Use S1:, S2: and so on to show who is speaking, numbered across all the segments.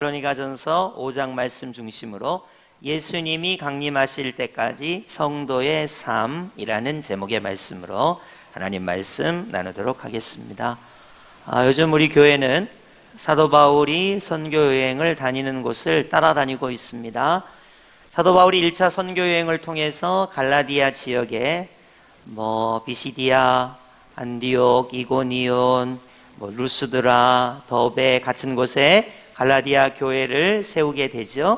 S1: 데살로니가전서 5장 말씀 중심으로 예수님이 강림하실 때까지 성도의 삶이라는 제목의 말씀으로 하나님 말씀 나누도록 하겠습니다. 요즘 우리 교회는 사도 바울이 선교 여행을 다니는 곳을 따라다니고 있습니다. 사도 바울이 1차 선교 여행을 통해서 갈라디아 지역에 비시디아, 안디옥, 이고니온, 루스드라, 더베 같은 곳에 갈라디아 교회를 세우게 되죠.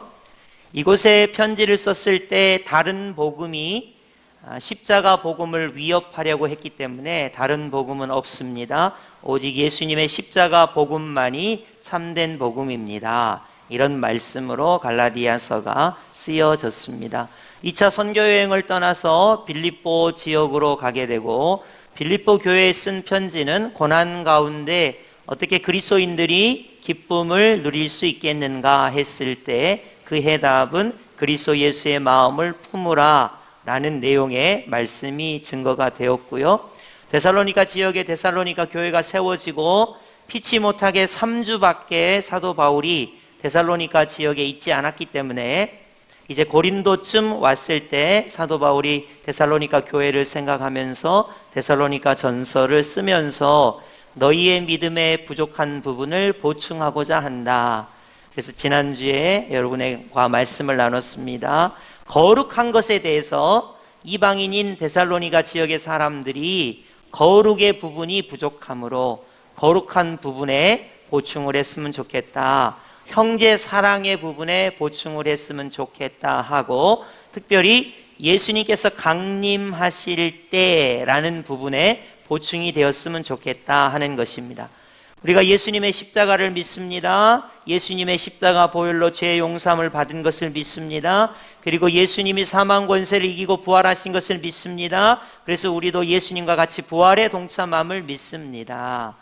S1: 이곳에 편지를 썼을 때 다른 복음이 십자가 복음을 위협하려고 했기 때문에 다른 복음은 없습니다. 오직 예수님의 십자가 복음만이 참된 복음입니다. 이런 말씀으로 갈라디아서가 쓰여졌습니다. 2차 선교여행을 떠나서 빌립보 지역으로 가게 되고, 빌립보 교회에 쓴 편지는 고난 가운데 어떻게 그리스도인들이 기쁨을 누릴 수 있겠는가 했을 때 그 해답은 그리스도 예수의 마음을 품으라 라는 내용의 말씀이 증거가 되었고요. 데살로니가 지역에 데살로니가 교회가 세워지고 피치 못하게 3주밖에 사도 바울이 데살로니가 지역에 있지 않았기 때문에 이제 고린도쯤 왔을 때 사도 바울이 데살로니가 교회를 생각하면서 데살로니가 전서를 쓰면서 너희의 믿음에 부족한 부분을 보충하고자 한다. 그래서 지난주에 여러분과 말씀을 나눴습니다. 거룩한 것에 대해서 이방인인 데살로니가 지역의 사람들이 거룩의 부분이 부족하므로 거룩한 부분에 보충을 했으면 좋겠다. 형제 사랑의 부분에 보충을 했으면 좋겠다 하고, 특별히 예수님께서 강림하실 때라는 부분에 보충이 되었으면 좋겠다 하는 것입니다. 우리가 예수님의 십자가를 믿습니다. 예수님의 십자가 보혈로 죄 용서함을 받은 것을 믿습니다. 그리고 예수님이 사망 권세를 이기고 부활하신 것을 믿습니다. 그래서 우리도 예수님과 같이 부활에 동참함을 믿습니다.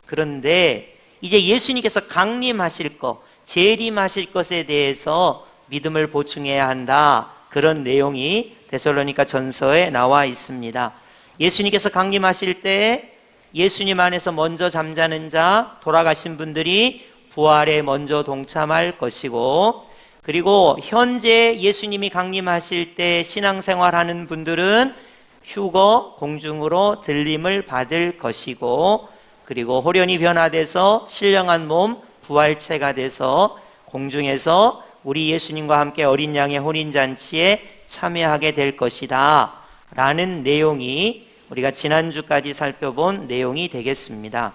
S1: 그런데 이제 예수님께서 강림하실 것, 재림하실 것에 대해서 믿음을 보충해야 한다. 그런 내용이 데살로니가 전서에 나와 있습니다. 예수님께서 강림하실 때 예수님 안에서 먼저 잠자는 자, 돌아가신 분들이 부활에 먼저 동참할 것이고, 그리고 현재 예수님이 강림하실 때 신앙생활하는 분들은 휴거, 공중으로 들림을 받을 것이고, 그리고 호련히 변화돼서 신령한 몸, 부활체가 돼서 공중에서 우리 예수님과 함께 어린 양의 혼인잔치에 참여하게 될 것이다 라는 내용이 우리가 지난주까지 살펴본 내용이 되겠습니다.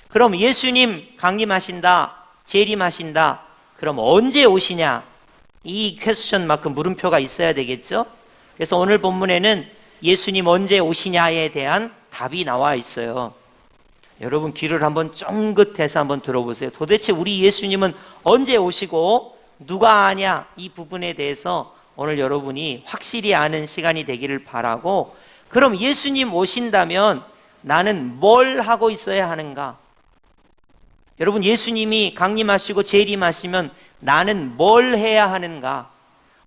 S1: 그럼 예수님 강림하신다, 재림하신다, 그럼 언제 오시냐? 이 퀘스천 마크 물음표가 있어야 되겠죠? 그래서 오늘 본문에는 예수님 언제 오시냐에 대한 답이 나와 있어요. 여러분 귀를 한번 쫑긋해서 한번 들어보세요. 도대체 우리 예수님은 언제 오시고 누가 아냐? 이 부분에 대해서 오늘 여러분이 확실히 아는 시간이 되기를 바라고, 그럼 예수님 오신다면 나는 뭘 하고 있어야 하는가? 여러분 예수님이 강림하시고 재림하시면 나는 뭘 해야 하는가?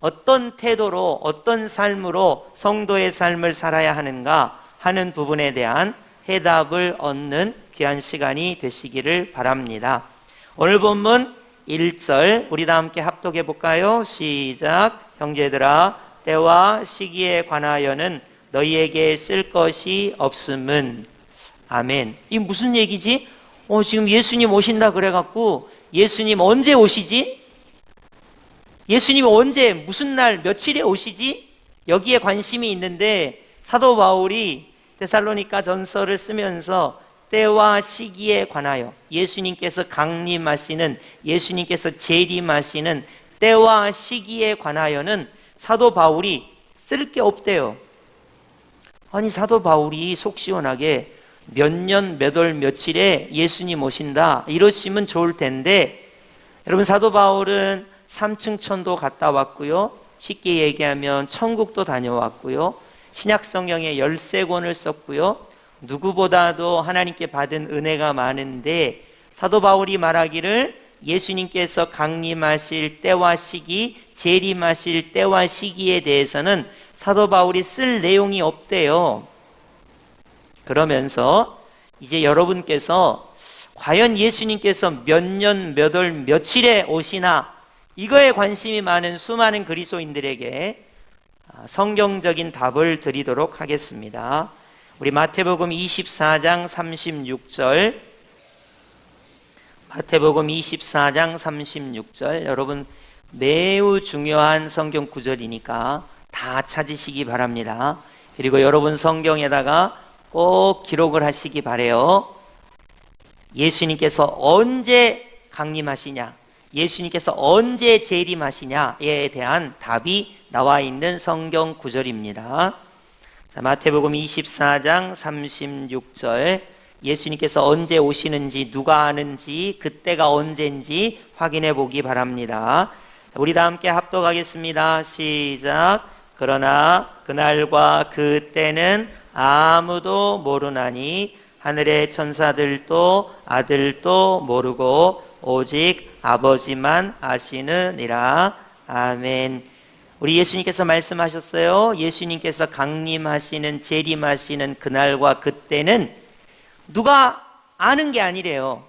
S1: 어떤 태도로, 어떤 삶으로 성도의 삶을 살아야 하는가 하는 부분에 대한 해답을 얻는 귀한 시간이 되시기를 바랍니다. 오늘 본문 1절 우리 다 함께 합독해 볼까요? 시작. 형제들아, 때와 시기에 관하여는 너희에게 쓸 것이 없음은. 아멘. 이게 무슨 얘기지? 지금 예수님 오신다 그래갖고 예수님 언제 오시지? 예수님 언제, 무슨 날, 며칠에 오시지? 여기에 관심이 있는데 사도 바울이 데살로니가 전서를 쓰면서 때와 시기에 관하여, 예수님께서 강림하시는, 예수님께서 재림하시는 때와 시기에 관하여는 사도 바울이 쓸 게 없대요. 아니 사도 바울이 속 시원하게 몇 년, 몇 월, 며칠에 예수님 오신다 이러시면 좋을 텐데, 여러분 사도 바울은 삼층천도 갔다 왔고요, 쉽게 얘기하면 천국도 다녀왔고요, 신약 성경에 13권을 썼고요, 누구보다도 하나님께 받은 은혜가 많은데, 사도 바울이 말하기를 예수님께서 강림하실 때와 시기, 재림하실 때와 시기에 대해서는 사도 바울이 쓸 내용이 없대요. 그러면서 이제 여러분께서 과연 예수님께서 몇 년, 몇 월, 며칠에 오시나, 이거에 관심이 많은 수많은 그리스도인들에게 성경적인 답을 드리도록 하겠습니다. 우리 마태복음 24장 36절, 마태복음 24장 36절, 여러분 매우 중요한 성경 구절이니까 다 찾으시기 바랍니다. 그리고 여러분 성경에다가 꼭 기록을 하시기 바래요. 예수님께서 언제 강림하시냐, 예수님께서 언제 재림하시냐에 대한 답이 나와 있는 성경 구절입니다. 자, 마태복음 24장 36절, 예수님께서 언제 오시는지 누가 아는지, 그때가 언제인지 확인해 보기 바랍니다. 우리 다 함께 합독하겠습니다. 시작. 그러나 그날과 그때는 아무도 모르나니 하늘의 천사들도 아들도 모르고 오직 아버지만 아시느니라. 아멘. 우리 예수님께서 말씀하셨어요. 예수님께서 강림하시는, 재림하시는 그날과 그때는 누가 아는 게 아니래요.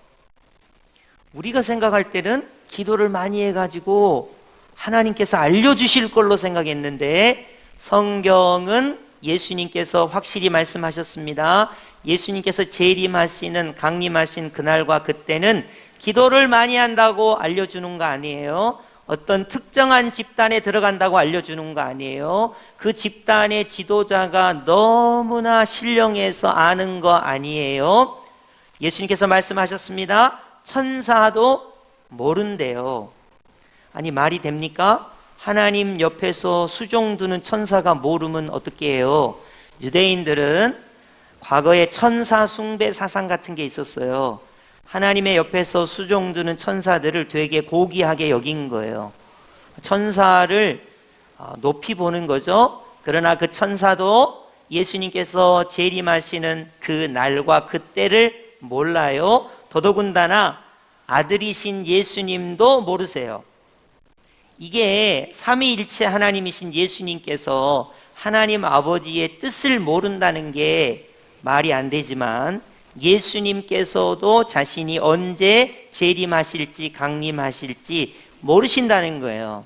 S1: 우리가 생각할 때는 기도를 많이 해가지고 하나님께서 알려주실 걸로 생각했는데, 성경은 예수님께서 확실히 말씀하셨습니다. 예수님께서 재림하시는, 강림하신 그날과 그때는 기도를 많이 한다고 알려주는 거 아니에요. 어떤 특정한 집단에 들어간다고 알려주는 거 아니에요. 그 집단의 지도자가 너무나 신령해서 아는 거 아니에요. 예수님께서 말씀하셨습니다. 천사도 모른대요. 아니, 말이 됩니까? 하나님 옆에서 수종 두는 천사가 모르면 어떻게 해요? 유대인들은 과거에 천사 숭배 사상 같은 게 있었어요. 하나님의 옆에서 수종 두는 천사들을 되게 고귀하게 여긴 거예요. 천사를 높이 보는 거죠. 그러나 그 천사도 예수님께서 재림하시는 그 날과 그때를 몰라요. 더더군다나 아들이신 예수님도 모르세요. 이게 삼위일체 하나님이신 예수님께서 하나님 아버지의 뜻을 모른다는 게 말이 안 되지만, 예수님께서도 자신이 언제 재림하실지 강림하실지 모르신다는 거예요.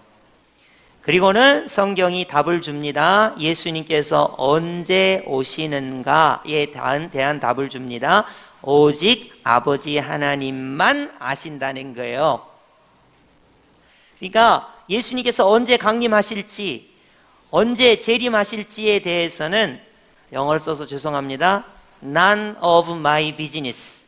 S1: 그리고는 성경이 답을 줍니다. 예수님께서 언제 오시는가에 대한 답을 줍니다. 오직 아버지 하나님만 아신다는 거예요. 그러니까 예수님께서 언제 강림하실지, 언제 재림하실지에 대해서는, 영어를 써서 죄송합니다, None of my business.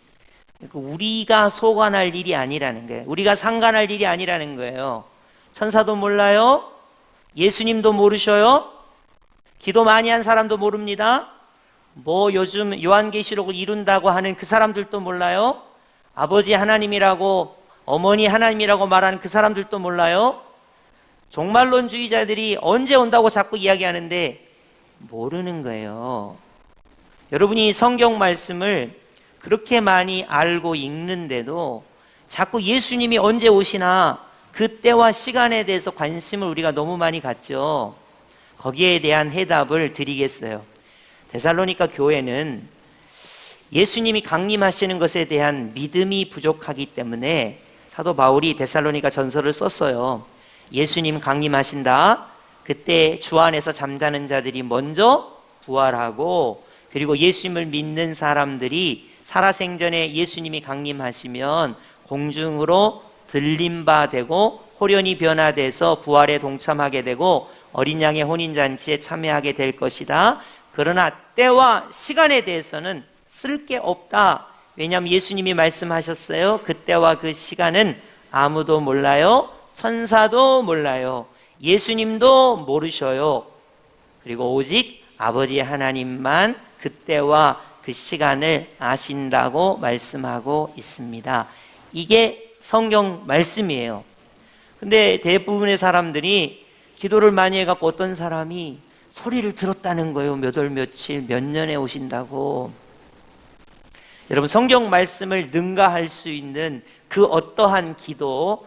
S1: 우리가 소관할 일이 아니라는 거예요. 우리가 상관할 일이 아니라는 거예요. 천사도 몰라요. 예수님도 모르셔요. 기도 많이 한 사람도 모릅니다. 뭐 요즘 요한계시록을 이룬다고 하는 그 사람들도 몰라요. 아버지 하나님이라고, 어머니 하나님이라고 말하는 그 사람들도 몰라요. 종말론주의자들이 언제 온다고 자꾸 이야기하는데 모르는 거예요. 여러분이 성경 말씀을 그렇게 많이 알고 읽는데도 자꾸 예수님이 언제 오시나 그때와 시간에 대해서 관심을 우리가 너무 많이 갖죠. 거기에 대한 해답을 드리겠어요. 데살로니가 교회는 예수님이 강림하시는 것에 대한 믿음이 부족하기 때문에 사도 바울이 데살로니가 전서를 썼어요. 예수님 강림하신다. 그때 주 안에서 잠자는 자들이 먼저 부활하고, 그리고 예수님을 믿는 사람들이 살아생전에 예수님이 강림하시면 공중으로 들림 바 되고 호련히 변화돼서 부활에 동참하게 되고 어린 양의 혼인잔치에 참여하게 될 것이다. 그러나 때와 시간에 대해서는 쓸 게 없다. 왜냐하면 예수님이 말씀하셨어요. 그때와 그 시간은 아무도 몰라요. 천사도 몰라요. 예수님도 모르셔요. 그리고 오직 아버지 하나님만 그때와 그 시간을 아신다고 말씀하고 있습니다. 이게 성경 말씀이에요. 근데 대부분의 사람들이 기도를 많이 해갖고 어떤 사람이 소리를 들었다는 거예요. 몇 월 며칠 몇 년에 오신다고. 여러분, 성경 말씀을 능가할 수 있는 그 어떠한 기도,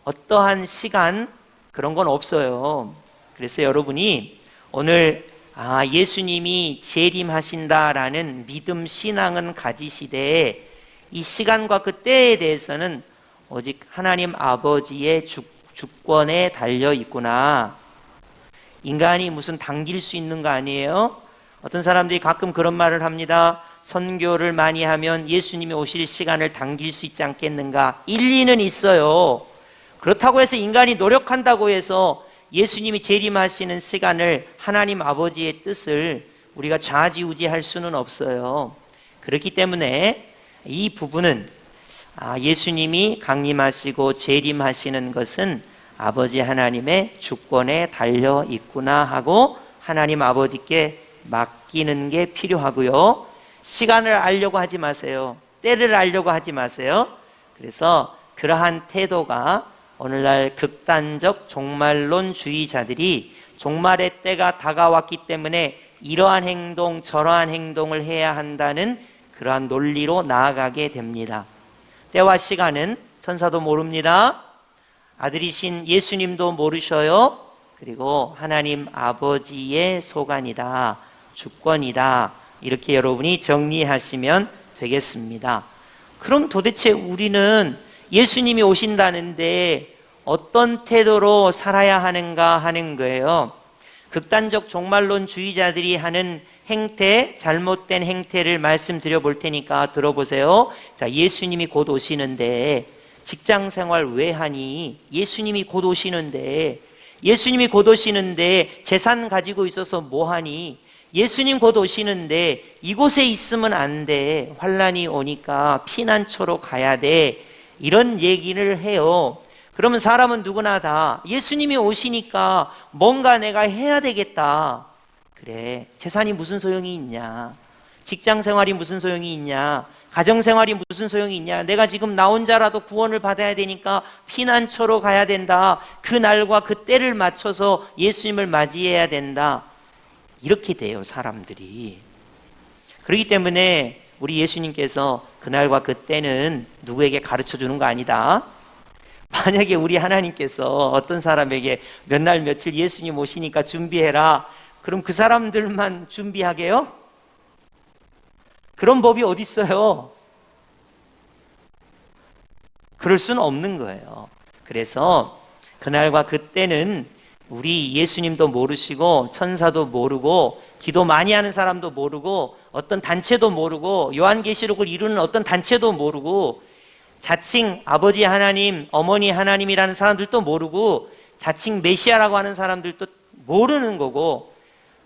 S1: 어떠한 시간, 그런 건 없어요. 그래서 여러분이 오늘 예수님이 재림하신다라는 믿음 신앙은 가지시되 이 시간과 그 때에 대해서는 오직 하나님 아버지의 주권에 달려 있구나. 인간이 무슨 당길 수 있는 거 아니에요? 어떤 사람들이 가끔 그런 말을 합니다. 선교를 많이 하면 예수님이 오실 시간을 당길 수 있지 않겠는가? 일리는 있어요. 그렇다고 해서 인간이 노력한다고 해서 예수님이 재림하시는 시간을 하나님 아버지의 뜻을 우리가 좌지우지할 수는 없어요. 그렇기 때문에 이 부분은 예수님이 강림하시고 재림하시는 것은 아버지 하나님의 주권에 달려 있구나 하고 하나님 아버지께 맡기는 게 필요하고요. 시간을 알려고 하지 마세요. 때를 알려고 하지 마세요. 그래서 그러한 태도가 오늘날 극단적 종말론주의자들이 종말의 때가 다가왔기 때문에 이러한 행동 저러한 행동을 해야 한다는 그러한 논리로 나아가게 됩니다. 때와 시간은 천사도 모릅니다. 아들이신 예수님도 모르셔요. 그리고 하나님 아버지의 소관이다, 주권이다, 이렇게 여러분이 정리하시면 되겠습니다. 그럼 도대체 우리는 예수님이 오신다는데 어떤 태도로 살아야 하는가 하는 거예요. 극단적 종말론주의자들이 하는 행태, 잘못된 행태를 말씀드려 볼 테니까 들어보세요. 자, 예수님이 곧 오시는데 직장 생활 왜 하니? 예수님이 곧 오시는데 재산 가지고 있어서 뭐 하니? 예수님 곧 오시는데 이곳에 있으면 안 돼. 환난이 오니까 피난처로 가야 돼. 이런 얘기를 해요. 그러면 사람은 누구나 다 예수님이 오시니까 뭔가 내가 해야 되겠다. 그래, 재산이 무슨 소용이 있냐? 직장 생활이 무슨 소용이 있냐? 가정 생활이 무슨 소용이 있냐? 내가 지금 나 혼자라도 구원을 받아야 되니까 피난처로 가야 된다. 그 날과 그 때를 맞춰서 예수님을 맞이해야 된다. 이렇게 돼요, 사람들이. 그렇기 때문에 우리 예수님께서 그날과 그 때는 누구에게 가르쳐 주는 거 아니다. 만약에 우리 하나님께서 어떤 사람에게 몇 날 며칠 예수님 오시니까 준비해라, 그럼 그 사람들만 준비하게요? 그런 법이 어디 있어요? 그럴 수는 없는 거예요. 그래서 그날과 그때는 우리 예수님도 모르시고 천사도 모르고 기도 많이 하는 사람도 모르고 어떤 단체도 모르고 요한계시록을 이루는 어떤 단체도 모르고 자칭 아버지 하나님, 어머니 하나님이라는 사람들도 모르고 자칭 메시아라고 하는 사람들도 모르는 거고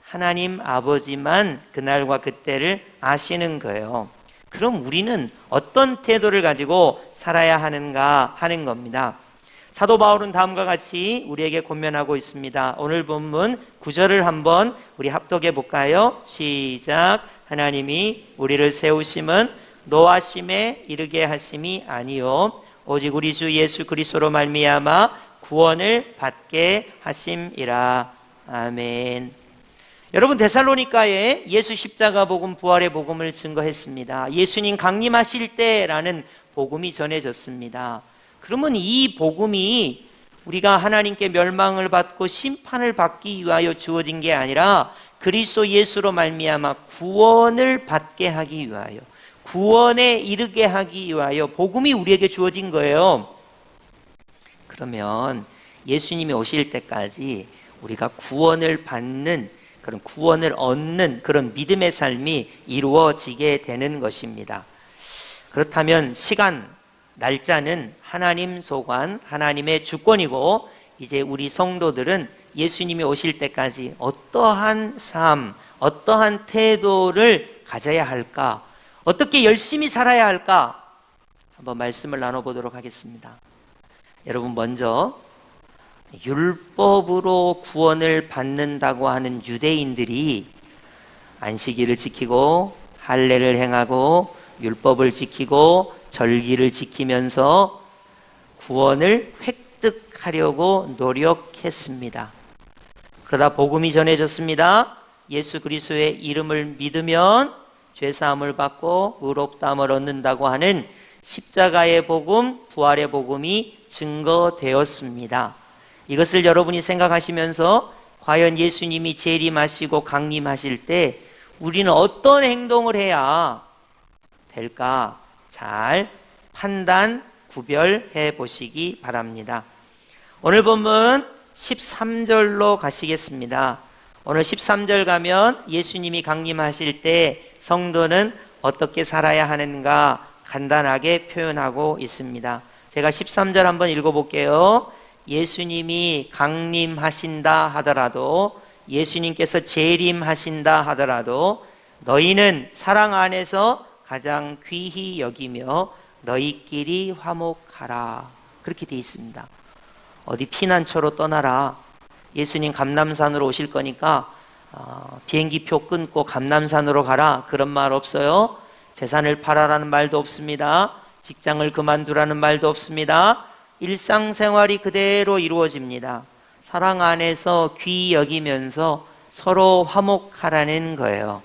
S1: 하나님 아버지만 그날과 그때를 아시는 거예요. 그럼 우리는 어떤 태도를 가지고 살아야 하는가 하는 겁니다. 사도 바울은 다음과 같이 우리에게 권면하고 있습니다. 오늘 본문 9절을 한번 우리 합독해 볼까요? 시작. 하나님이 우리를 세우심은 노하심에 이르게 하심이 아니요 오직 우리 주 예수 그리스도로 말미암아 구원을 받게 하심이라. 아멘. 여러분, 데살로니가에 예수 십자가 복음, 부활의 복음을 증거했습니다. 예수님 강림하실 때라는 복음이 전해졌습니다. 그러면 이 복음이 우리가 하나님께 멸망을 받고 심판을 받기 위하여 주어진 게 아니라 그리스도 예수로 말미암아 구원을 받게 하기 위하여, 구원에 이르게 하기 위하여 복음이 우리에게 주어진 거예요. 그러면 예수님이 오실 때까지 우리가 구원을 받는, 그런 구원을 얻는 그런 믿음의 삶이 이루어지게 되는 것입니다. 그렇다면 시간, 날짜는 하나님 소관, 하나님의 주권이고 이제 우리 성도들은 예수님이 오실 때까지 어떠한 삶, 어떠한 태도를 가져야 할까? 어떻게 열심히 살아야 할까? 한번 말씀을 나눠보도록 하겠습니다. 여러분, 먼저 율법으로 구원을 받는다고 하는 유대인들이 안식일을 지키고 할례를 행하고 율법을 지키고 절기를 지키면서 구원을 획득하려고 노력했습니다. 그러다 복음이 전해졌습니다. 예수 그리스도의 이름을 믿으면 죄사함을 받고 의롭다함을 얻는다고 하는 십자가의 복음, 부활의 복음이 증거되었습니다. 이것을 여러분이 생각하시면서 과연 예수님이 재림하시고 강림하실 때 우리는 어떤 행동을 해야 될까? 잘 판단, 구별해 보시기 바랍니다. 오늘 본문 13절로 가시겠습니다. 오늘 13절 가면 예수님이 강림하실 때 성도는 어떻게 살아야 하는가 간단하게 표현하고 있습니다. 제가 13절 한번 읽어볼게요. 예수님이 강림하신다 하더라도, 예수님께서 재림하신다 하더라도 너희는 사랑 안에서 가장 귀히 여기며 너희끼리 화목하라. 그렇게 돼 있습니다. 어디 피난처로 떠나라. 예수님 감람산으로 오실 거니까 비행기표 끊고 감람산으로 가라. 그런 말 없어요. 재산을 팔아라는 말도 없습니다. 직장을 그만두라는 말도 없습니다. 일상생활이 그대로 이루어집니다. 사랑 안에서 귀히 여기면서 서로 화목하라는 거예요.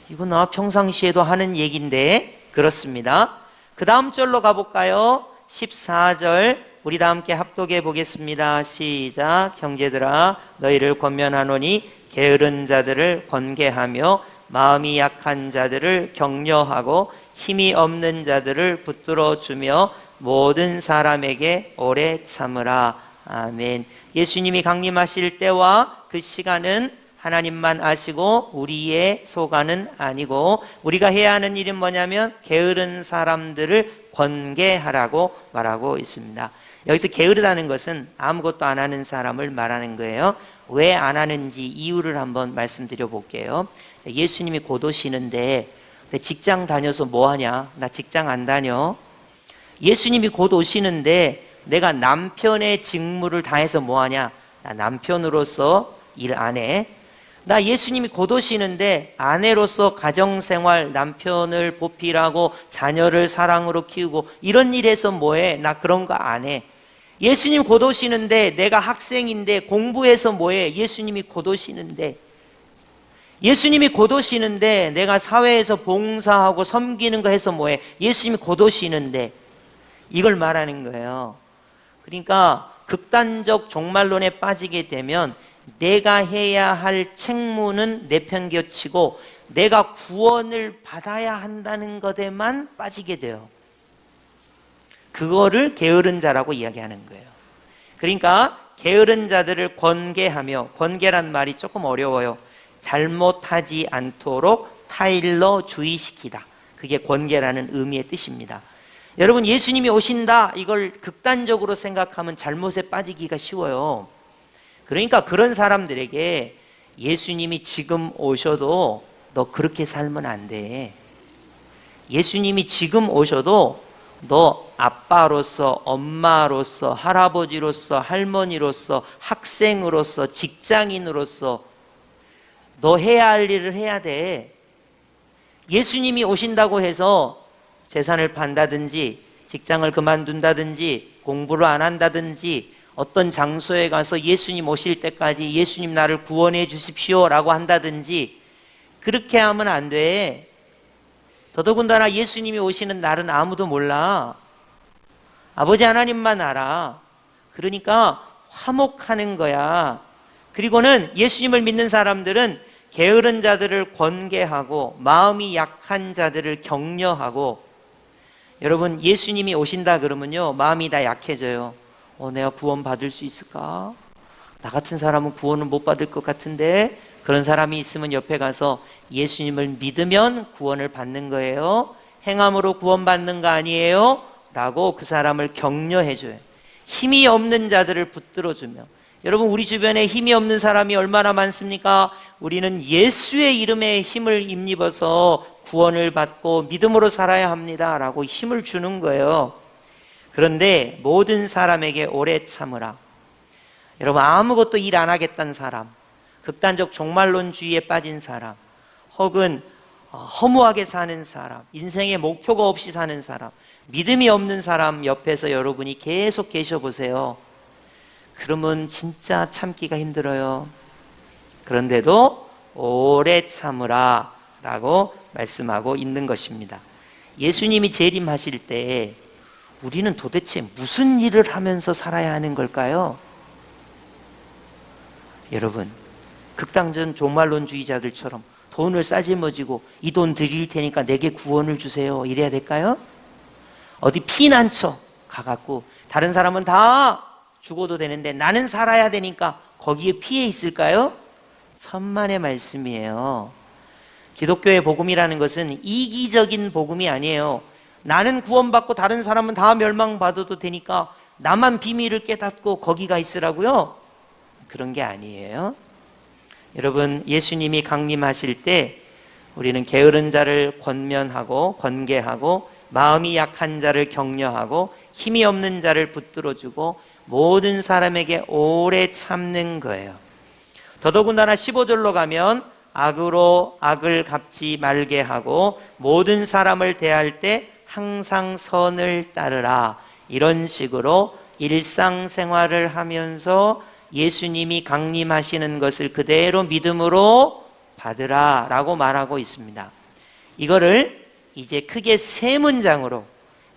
S1: 이거 나 평상시에도 하는 얘기인데. 그렇습니다. 그 다음 절로 가볼까요? 14절 우리 다 함께 합독해 보겠습니다. 시작. 형제들아 너희를 권면하노니 게으른 자들을 권계하며 마음이 약한 자들을 격려하고 힘이 없는 자들을 붙들어 주며 모든 사람에게 오래 참으라. 아멘. 예수님이 강림하실 때와 그 시간은 하나님만 아시고 우리의 소관은 아니고, 우리가 해야 하는 일은 뭐냐면 게으른 사람들을 권계하라고 말하고 있습니다. 여기서 게으르다는 것은 아무것도 안 하는 사람을 말하는 거예요. 왜 안 하는지 이유를 한번 말씀드려 볼게요. 예수님이 곧 오시는데 직장 다녀서 뭐 하냐? 나 직장 안 다녀. 예수님이 곧 오시는데 내가 남편의 직무를 다해서 뭐 하냐? 나 남편으로서 일 안 해. 나 예수님이 곧 오시는데 아내로서 가정생활, 남편을 보필하고 자녀를 사랑으로 키우고 이런 일 해서 뭐해? 나 그런 거 안 해. 예수님 곧 오시는데 내가 학생인데 공부해서 뭐해? 예수님이 곧 오시는데. 예수님이 곧 오시는데 내가 사회에서 봉사하고 섬기는 거 해서 뭐해? 예수님이 곧 오시는데. 이걸 말하는 거예요. 그러니까 극단적 종말론에 빠지게 되면 내가 해야 할 책무는 내팽겨치고 내가 구원을 받아야 한다는 것에만 빠지게 돼요. 그거를 게으른 자라고 이야기하는 거예요. 그러니까 게으른 자들을 권계하며, 권계란 말이 조금 어려워요. 잘못하지 않도록 타일러 주의시키다. 그게 권계라는 의미의 뜻입니다. 여러분, 예수님이 오신다 이걸 극단적으로 생각하면 잘못에 빠지기가 쉬워요. 그러니까 그런 사람들에게 예수님이 지금 오셔도 너 그렇게 살면 안 돼. 예수님이 지금 오셔도 너 아빠로서, 엄마로서, 할아버지로서, 할머니로서, 학생으로서, 직장인으로서 너 해야 할 일을 해야 돼. 예수님이 오신다고 해서 재산을 판다든지 직장을 그만둔다든지 공부를 안 한다든지 어떤 장소에 가서 예수님 오실 때까지 예수님 나를 구원해 주십시오 라고 한다든지 그렇게 하면 안 돼. 더더군다나 예수님이 오시는 날은 아무도 몰라. 아버지 하나님만 알아. 그러니까 화목하는 거야. 그리고는 예수님을 믿는 사람들은 게으른 자들을 권계하고 마음이 약한 자들을 격려하고. 여러분, 예수님이 오신다 그러면요 마음이 다 약해져요. 내가 구원 받을 수 있을까? 나 같은 사람은 구원을 못 받을 것 같은데. 그런 사람이 있으면 옆에 가서 예수님을 믿으면 구원을 받는 거예요. 행함으로 구원받는 거 아니에요? 라고 그 사람을 격려해줘요. 힘이 없는 자들을 붙들어주며. 여러분, 우리 주변에 힘이 없는 사람이 얼마나 많습니까? 우리는 예수의 이름에 힘을 입어서 구원을 받고 믿음으로 살아야 합니다 라고 힘을 주는 거예요. 그런데 모든 사람에게 오래 참으라. 여러분, 아무것도 일 안 하겠다는 사람, 극단적 종말론주의에 빠진 사람, 혹은 허무하게 사는 사람, 인생에 목표가 없이 사는 사람, 믿음이 없는 사람 옆에서 여러분이 계속 계셔보세요. 그러면 진짜 참기가 힘들어요. 그런데도 오래 참으라 라고 말씀하고 있는 것입니다. 예수님이 재림하실 때 우리는 도대체 무슨 일을 하면서 살아야 하는 걸까요? 여러분, 극단적 종말론주의자들처럼 돈을 싸질머지고 이 돈 드릴 테니까 내게 구원을 주세요 이래야 될까요? 어디 피난처 가갖고 다른 사람은 다 죽어도 되는데 나는 살아야 되니까 거기에 피해 있을까요? 천만의 말씀이에요. 기독교의 복음이라는 것은 이기적인 복음이 아니에요. 나는 구원받고 다른 사람은 다 멸망받아도 되니까 나만 비밀을 깨닫고 거기 가 있으라고요? 그런 게 아니에요. 여러분, 예수님이 강림하실 때 우리는 게으른 자를 권면하고 권계하고 마음이 약한 자를 격려하고 힘이 없는 자를 붙들어주고 모든 사람에게 오래 참는 거예요. 더더군다나 15절로 가면 악으로 악을 갚지 말게 하고 모든 사람을 대할 때 항상 선을 따르라. 이런 식으로 일상생활을 하면서 예수님이 강림하시는 것을 그대로 믿음으로 받으라 라고 말하고 있습니다. 이거를 이제 크게 세 문장으로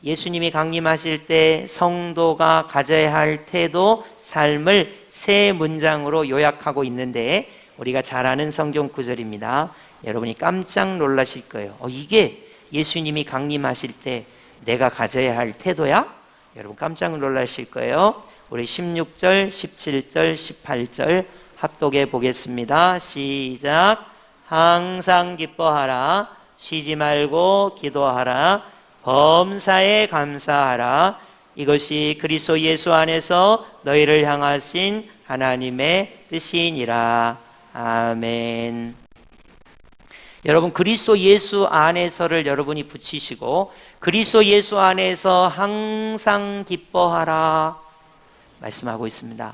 S1: 예수님이 강림하실 때 성도가 가져야 할 태도, 삶을 세 문장으로 요약하고 있는데 우리가 잘 아는 성경 구절입니다. 여러분이 깜짝 놀라실 거예요. 이게 예수님이 강림하실 때 내가 가져야 할 태도야? 여러분 깜짝 놀라실 거예요. 우리 16절, 17절, 18절 합독해 보겠습니다. 시작. 항상 기뻐하라. 쉬지 말고 기도하라. 범사에 감사하라. 이것이 그리스도 예수 안에서 너희를 향하신 하나님의 뜻이니라. 아멘. 여러분, 그리스도 예수 안에서를 여러분이 붙이시고 그리스도 예수 안에서 항상 기뻐하라 말씀하고 있습니다.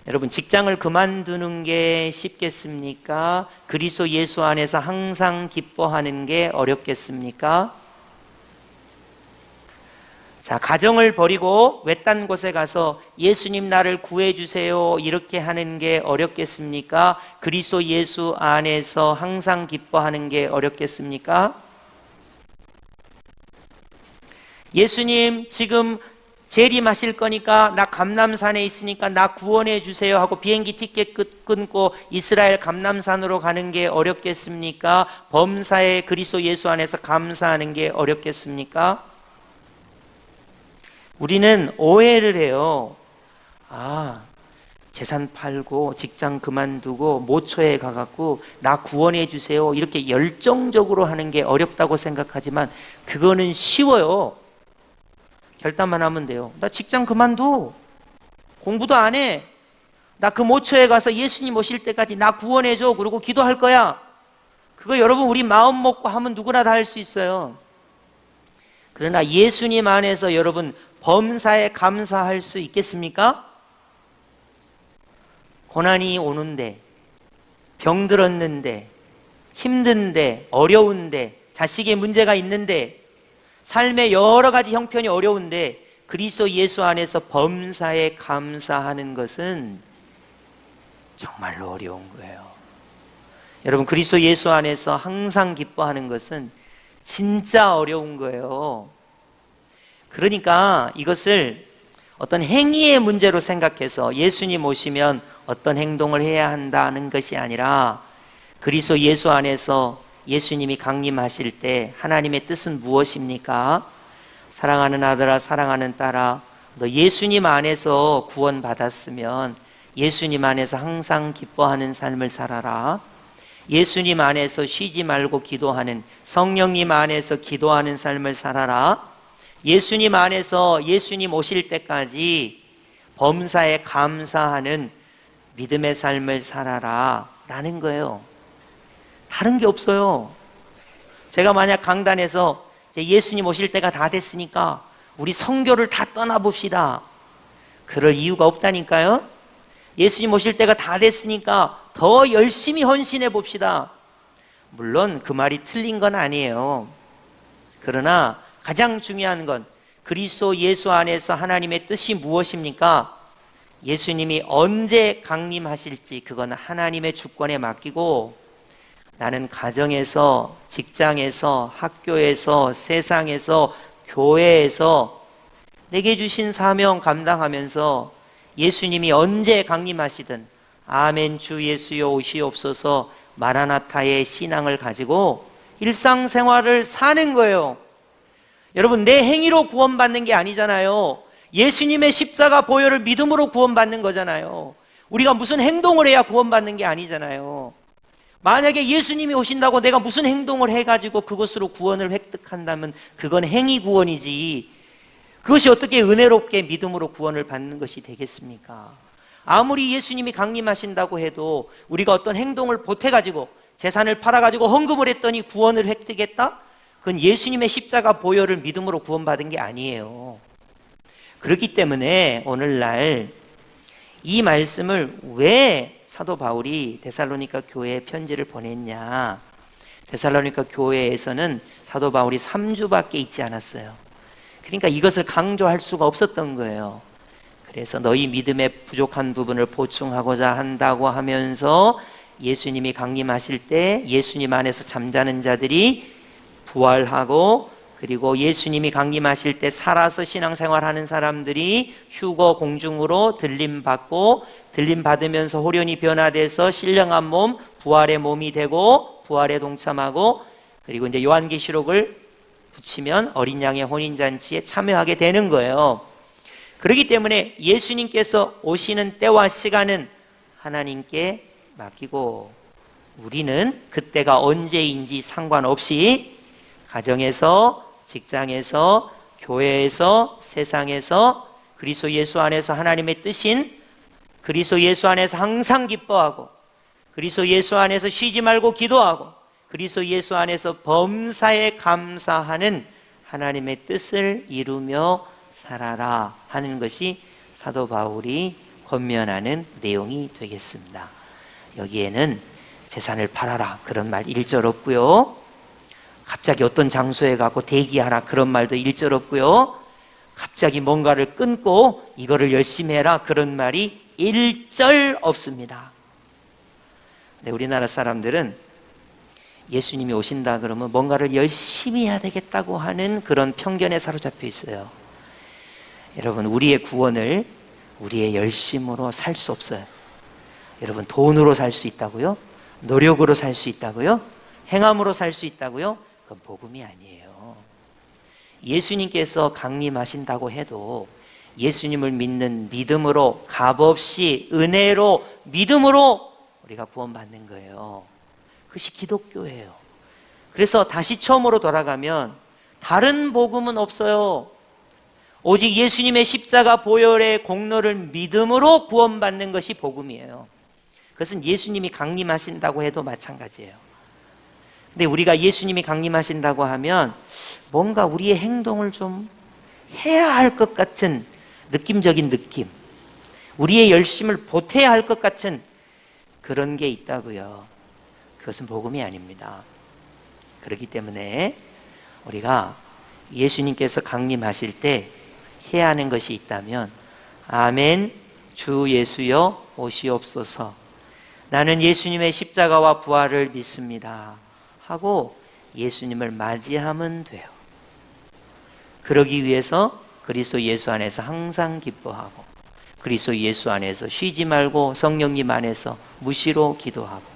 S1: 여러분, 직장을 그만두는 게 쉽겠습니까? 그리스도 예수 안에서 항상 기뻐하는 게 어렵겠습니까? 자, 가정을 버리고 외딴 곳에 가서 예수님 나를 구해주세요 이렇게 하는 게 어렵겠습니까? 그리스도 예수 안에서 항상 기뻐하는 게 어렵겠습니까? 예수님 지금 재림하실 거니까 나 감람산에 있으니까 나 구원해 주세요 하고 비행기 티켓 끊고 이스라엘 감람산으로 가는 게 어렵겠습니까? 범사에 그리스도 예수 안에서 감사하는 게 어렵겠습니까? 우리는 오해를 해요. 재산 팔고 직장 그만두고 모처에 가갖고 나 구원해 주세요 이렇게 열정적으로 하는 게 어렵다고 생각하지만 그거는 쉬워요. 결단만 하면 돼요. 나 직장 그만둬. 공부도 안 해. 나 그 모처에 가서 예수님 오실 때까지 나 구원해 줘. 그러고 기도할 거야. 그거 여러분 우리 마음 먹고 하면 누구나 다 할 수 있어요. 그러나 예수님 안에서 여러분 범사에 감사할 수 있겠습니까? 고난이 오는데, 병들었는데, 힘든데, 어려운데, 자식의 문제가 있는데, 삶의 여러 가지 형편이 어려운데 그리스도 예수 안에서 범사에 감사하는 것은 정말로 어려운 거예요. 여러분, 그리스도 예수 안에서 항상 기뻐하는 것은 진짜 어려운 거예요. 그러니까 이것을 어떤 행위의 문제로 생각해서 예수님 오시면 어떤 행동을 해야 한다는 것이 아니라 그리스도 예수 안에서 예수님이 강림하실 때 하나님의 뜻은 무엇입니까? 사랑하는 아들아, 사랑하는 딸아, 너 예수님 안에서 구원받았으면 예수님 안에서 항상 기뻐하는 삶을 살아라. 예수님 안에서 쉬지 말고 기도하는, 성령님 안에서 기도하는 삶을 살아라. 예수님 안에서 예수님 오실 때까지 범사에 감사하는 믿음의 삶을 살아라 라는 거예요. 다른 게 없어요. 제가 만약 강단에서 예수님 오실 때가 다 됐으니까 우리 선교를 다 떠나봅시다. 그럴 이유가 없다니까요. 예수님 오실 때가 다 됐으니까 더 열심히 헌신해 봅시다. 물론 그 말이 틀린 건 아니에요. 그러나 가장 중요한 건 그리스도 예수 안에서 하나님의 뜻이 무엇입니까? 예수님이 언제 강림하실지 그건 하나님의 주권에 맡기고 나는 가정에서, 직장에서, 학교에서, 세상에서, 교회에서 내게 주신 사명 감당하면서 예수님이 언제 강림하시든 아멘 주 예수여 오시옵소서 마라나타의 신앙을 가지고 일상생활을 사는 거예요. 여러분, 내 행위로 구원받는 게 아니잖아요. 예수님의 십자가 보혈을 믿음으로 구원받는 거잖아요. 우리가 무슨 행동을 해야 구원받는 게 아니잖아요. 만약에 예수님이 오신다고 내가 무슨 행동을 해가지고 그것으로 구원을 획득한다면 그건 행위 구원이지, 그것이 어떻게 은혜롭게 믿음으로 구원을 받는 것이 되겠습니까? 아무리 예수님이 강림하신다고 해도 우리가 어떤 행동을 보태가지고 재산을 팔아가지고 헌금을 했더니 구원을 획득했다? 그건 예수님의 십자가 보혈을 믿음으로 구원받은 게 아니에요. 그렇기 때문에 오늘날 이 말씀을 왜 사도 바울이 데살로니가 교회에 편지를 보냈냐? 데살로니가 교회에서는 사도 바울이 3주밖에 있지 않았어요. 그러니까 이것을 강조할 수가 없었던 거예요. 그래서 너희 믿음의 부족한 부분을 보충하고자 한다고 하면서 예수님이 강림하실 때 예수님 안에서 잠자는 자들이 부활하고, 그리고 예수님이 강림하실 때 살아서 신앙생활하는 사람들이 휴거 공중으로 들림받고, 들림받으면서 호련히 변화돼서 신령한 몸, 부활의 몸이 되고 부활에 동참하고, 그리고 이제 요한계시록을 붙이면 어린 양의 혼인잔치에 참여하게 되는 거예요. 그렇기 때문에 예수님께서 오시는 때와 시간은 하나님께 맡기고, 우리는 그때가 언제인지 상관없이 가정에서, 직장에서, 교회에서, 세상에서 그리스도 예수 안에서 하나님의 뜻인 그리스도 예수 안에서 항상 기뻐하고, 그리스도 예수 안에서 쉬지 말고 기도하고, 그리스도 예수 안에서 범사에 감사하는 하나님의 뜻을 이루며 살아라 하는 것이 사도 바울이 권면하는 내용이 되겠습니다. 여기에는 재산을 팔아라 그런 말 1절 없고요. 갑자기 어떤 장소에 가고 대기하라 그런 말도 1절 없고요. 갑자기 뭔가를 끊고 이거를 열심히 해라 그런 말이 1절 없습니다. 근데 우리나라 사람들은 예수님이 오신다 그러면 뭔가를 열심히 해야 되겠다고 하는 그런 편견에 사로잡혀 있어요. 여러분, 우리의 구원을 우리의 열심으로 살 수 없어요. 여러분, 돈으로 살 수 있다고요? 노력으로 살 수 있다고요? 행함으로 살 수 있다고요? 그건 복음이 아니에요. 예수님께서 강림하신다고 해도 예수님을 믿는 믿음으로, 값없이 은혜로 믿음으로 우리가 구원받는 거예요. 그것이 기독교예요. 그래서 다시 처음으로 돌아가면 다른 복음은 없어요. 오직 예수님의 십자가 보혈의 공로를 믿음으로 구원받는 것이 복음이에요. 그것은 예수님이 강림하신다고 해도 마찬가지예요. 근데 우리가 예수님이 강림하신다고 하면 뭔가 우리의 행동을 좀 해야 할 것 같은 느낌적인 느낌, 우리의 열심을 보태야 할 것 같은 그런 게 있다고요. 그것은 복음이 아닙니다. 그렇기 때문에 우리가 예수님께서 강림하실 때 해야 하는 것이 있다면, 아멘, 주 예수여 오시옵소서, 나는 예수님의 십자가와 부활을 믿습니다 하고 예수님을 맞이하면 돼요. 그러기 위해서 그리스도 예수 안에서 항상 기뻐하고, 그리스도 예수 안에서 쉬지 말고 성령님 안에서 무시로 기도하고,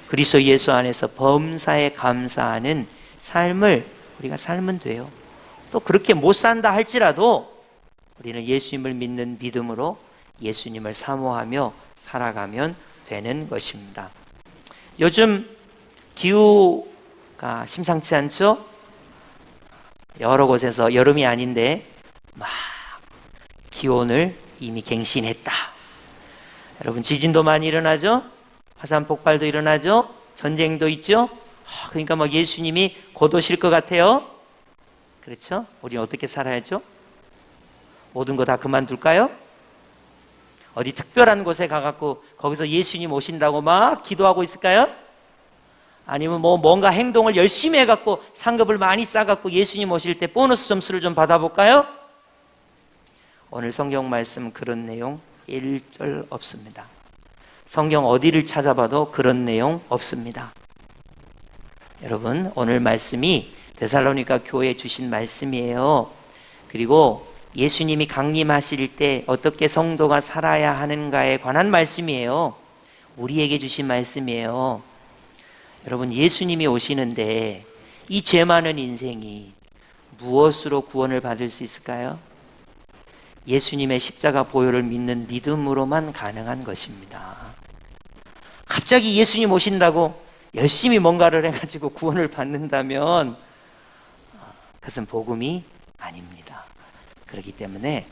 S1: 그리스도 예수 안에서 범사에 감사하는 삶을 우리가 살면 돼요. 또 그렇게 못 산다 할지라도 우리는 예수님을 믿는 믿음으로 예수님을 사모하며 살아가면 되는 것입니다. 요즘 기후가 심상치 않죠? 여러 곳에서 여름이 아닌데 막 기온을 이미 갱신했다. 여러분, 지진도 많이 일어나죠? 화산 폭발도 일어나죠? 전쟁도 있죠? 그러니까 막 예수님이 곧 오실 것 같아요. 그렇죠? 우리는 어떻게 살아야죠? 모든 거 다 그만둘까요? 어디 특별한 곳에 가갖고 거기서 예수님 오신다고 막 기도하고 있을까요? 아니면 뭔가 행동을 열심히 해갖고 상급을 많이 쌓아갖고 예수님 오실 때 보너스 점수를 좀 받아볼까요? 오늘 성경 말씀 그런 내용 1절 없습니다. 성경 어디를 찾아봐도 그런 내용 없습니다. 여러분, 오늘 말씀이 데살로니가 교회에 주신 말씀이에요. 그리고 예수님이 강림하실 때 어떻게 성도가 살아야 하는가에 관한 말씀이에요. 우리에게 주신 말씀이에요. 여러분, 예수님이 오시는데 이 죄 많은 인생이 무엇으로 구원을 받을 수 있을까요? 예수님의 십자가 보혈을 믿는 믿음으로만 가능한 것입니다. 갑자기 예수님 오신다고 열심히 뭔가를 해가지고 구원을 받는다면 그것은 복음이 아닙니다. 그렇기 때문에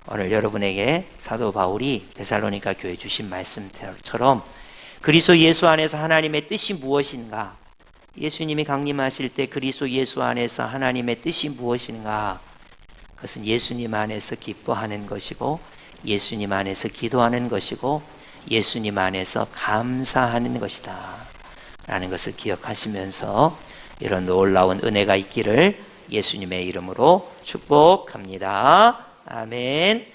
S1: 오늘 여러분에게 사도 바울이 데살로니가 교회 주신 말씀처럼 그리스도 예수 안에서 하나님의 뜻이 무엇인가, 예수님이 강림하실 때 그리스도 예수 안에서 하나님의 뜻이 무엇인가, 그것은 예수님 안에서 기뻐하는 것이고 예수님 안에서 기도하는 것이고 예수님 안에서 감사하는 것이다 라는 것을 기억하시면서 이런 놀라운 은혜가 있기를 예수님의 이름으로 축복합니다. 아멘.